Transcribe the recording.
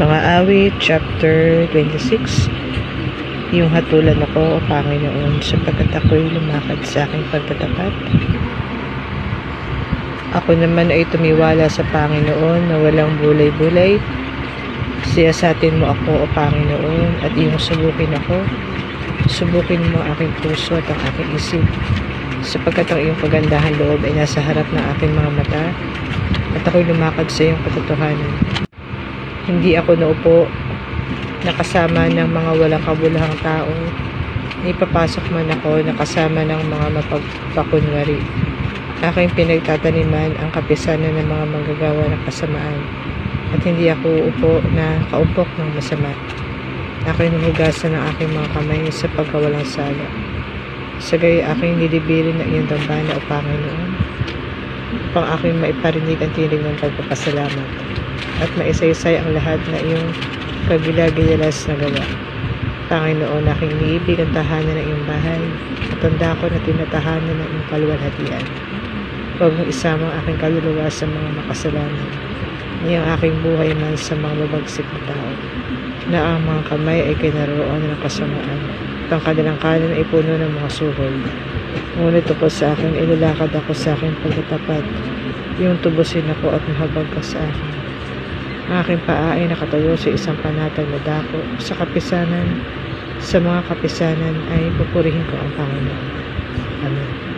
Mga awit, chapter 26. Yung hatulan ako, O Panginoon, sapagkat ako'y lumakad sa aking pagtatapat. Ako naman ay tumiwala sa Panginoon na walang bulay-bulay. Siyasatin mo ako, O Panginoon, at iyong subukin ako. Subukin mo ang aking puso at ang aking isip, sapagkat ang iyong kagandahan loob ay nasa harap ng aking mga mata, at ako'y lumakad sa iyong katotohanan. Hindi ako naupo nakasama ng mga walang kabulahang tao. Ipapasok man ako nakasama ng mga mapagpakunwari. Aking pinagtataniman ang kapisanan ng mga manggagawa ng kasamaan, at hindi ako upo na kaupok ng masama. Aking hinugasan ng aking mga kamay sa pagkawalang sala. Sagay aking nilibirin ng iyong dambana, O Panginoon, upang aking maiparinig ang tinig ng pagpapasalamat, at maisaysay ang lahat na iyong kagilagilas na gawa. Panginoon, aking iniibig ang tahanan ng iyong bahay, at tanda ko na tinatahanan ng iyong kaluwalhatian. Huwag mong isama ang aking kaluluwa sa mga makasalanan, ni ang aking buhay man sa mga babagsik na tao, na ang mga kamay ay kinaroonan ng kasamaan, at ang kanilang kanan ay puno ng mga suhol. Ngunit tungkol sa akin, ilalakad ako sa aking pagtatapat, iyong tubusin ako at mahabag ka sa akin. Ang aking paa ay nakatayo sa isang panatag na dako. Sa kapisanan, sa mga kapisanan ay pupurihin ko ang Panginoon. Amen.